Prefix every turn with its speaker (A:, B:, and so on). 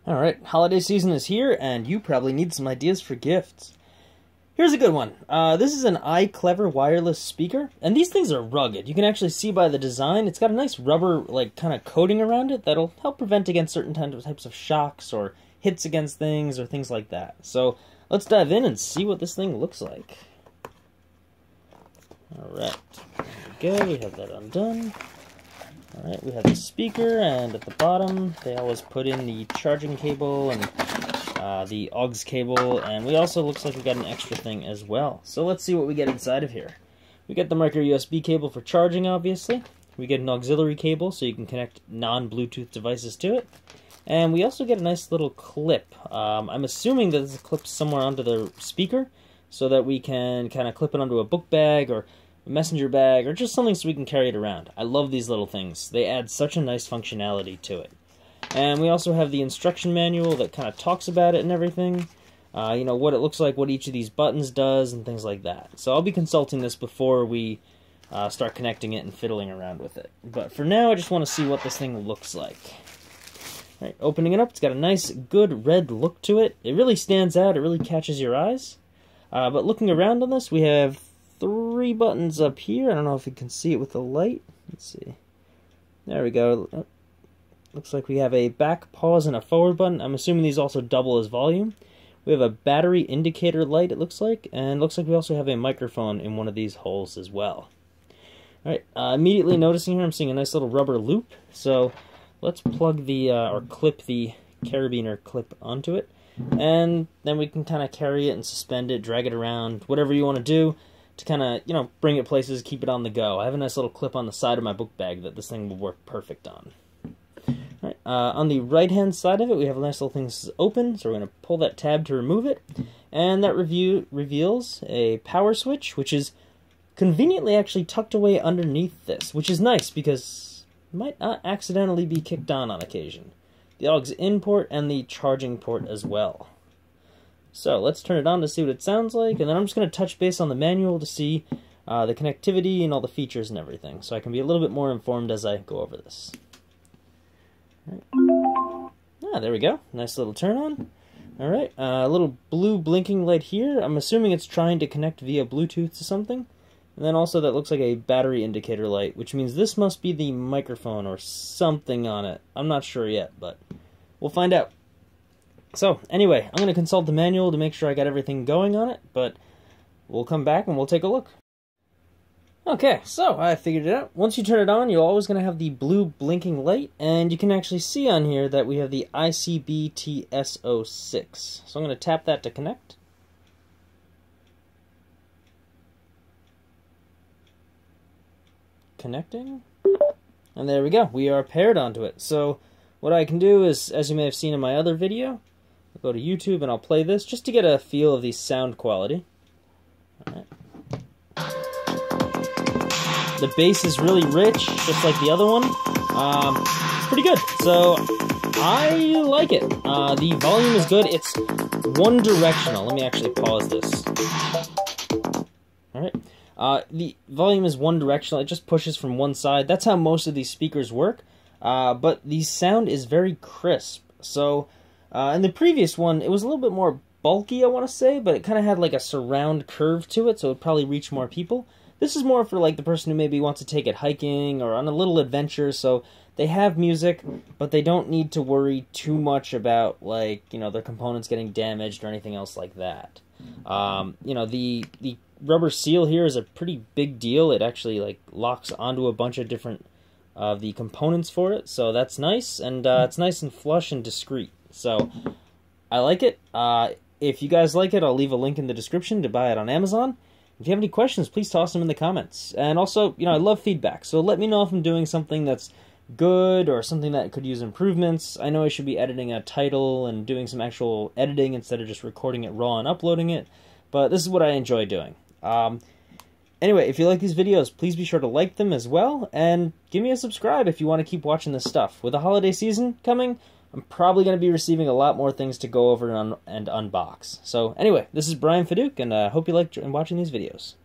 A: Alright, holiday season is here, and you probably need some ideas for gifts. Here's a good one. This is an iClever wireless speaker, and these things are rugged. You can actually see by the design, it's got a nice rubber, kind of coating around it that'll help prevent against certain types of shocks or hits against things or things like that. So, let's dive in and see what this thing looks like. Alright, there we go, we have that undone. Alright, we have the speaker, and at the bottom, they always put in the charging cable and the aux cable, and we also, looks like we got an extra thing as well. So let's see what we get inside of here. We get the micro USB cable for charging, obviously. We get an auxiliary cable, so you can connect non-Bluetooth devices to it. And we also get a nice little clip. I'm assuming that this clips somewhere onto the speaker, so that we can kind of clip it onto a book bag, or a messenger bag, or just something so we can carry it around. I love these little things. They add such a nice functionality to it. And we also have the instruction manual that kind of talks about it and everything. You know, what it looks like, what each of these buttons does, and things like that. So I'll be consulting this before we start connecting it and fiddling around with it. But for now, I just want to see what this thing looks like. All right, opening it up, it's got a nice, good red look to it. It really stands out. It really catches your eyes. But looking around on this, we have 3 buttons up here. I don't know if you can see it with the light. Let's see. There we go. Oh, looks like we have a back, pause, and a forward button. I'm assuming these also double as volume. We have a battery indicator light, it looks like. And it looks like we also have a microphone in one of these holes as well. Alright, immediately noticing here, I'm seeing a nice little rubber loop. So let's plug the, or clip the carabiner clip onto it. And then we can kind of carry it and suspend it, drag it around, whatever you want to do to kind of, you know, bring it places, keep it on the go. I have a nice little clip on the side of my book bag that this thing will work perfect on. All right, on the right-hand side of it, we have a nice little thing that says open, so we're going to pull that tab to remove it. And that reveals a power switch, which is conveniently actually tucked away underneath this, which is nice because it might not accidentally be kicked on occasion. The aux in port and the charging port as well. So let's turn it on to see what it sounds like, and then I'm just going to touch base on the manual to see the connectivity and all the features and everything, so I can be a little bit more informed as I go over this. All right. Ah, there we go. Nice little turn on. Alright, a little blue blinking light here. I'm assuming it's trying to connect via Bluetooth to something. And then also that looks like a battery indicator light, which means this must be the microphone or something on it. I'm not sure yet, but we'll find out. So, anyway, I'm going to consult the manual to make sure I got everything going on it, but we'll come back and we'll take a look. Okay, so I figured it out. Once you turn it on, you're always going to have the blue blinking light, and you can actually see on here that we have the BTS06. So I'm going to tap that to connect. Connecting. And there we go. We are paired onto it. So what I can do is, as you may have seen in my other video, I'll go to YouTube and I'll play this just to get a feel of the sound quality. Alright. The bass is really rich, just like the other one. Pretty good. So I like it. The volume is good. It's one directional. Let me actually pause this. Alright. The volume is one directional. It just pushes from one side. That's how most of these speakers work. But the sound is very crisp. So, in the previous one, it was a little bit more bulky, I want to say, but it kind of had like a surround curve to it, so it would probably reach more people. This is more for like the person who maybe wants to take it hiking or on a little adventure, so they have music, but they don't need to worry too much about, like, you know, their components getting damaged or anything else like that. You know, the rubber seal here is a pretty big deal. It actually, like, locks onto a bunch of different of the components for it, so that's nice, and it's nice and flush and discreet. So I like it. If you guys like it, I'll leave a link in the description to buy it on Amazon. If you have any questions, please toss them in the comments. And also, you know, I love feedback, so let me know if I'm doing something that's good or something that could use improvements. I know I should be editing a title and doing some actual editing instead of just recording it raw and uploading it, but this is what I enjoy doing. Anyway, if you like these videos, please be sure to like them as well, and give me a subscribe if you want to keep watching this stuff. With the holiday season coming, I'm probably going to be receiving a lot more things to go over and unbox. So anyway, this is Brian Fadouk, and I hope you like watching these videos.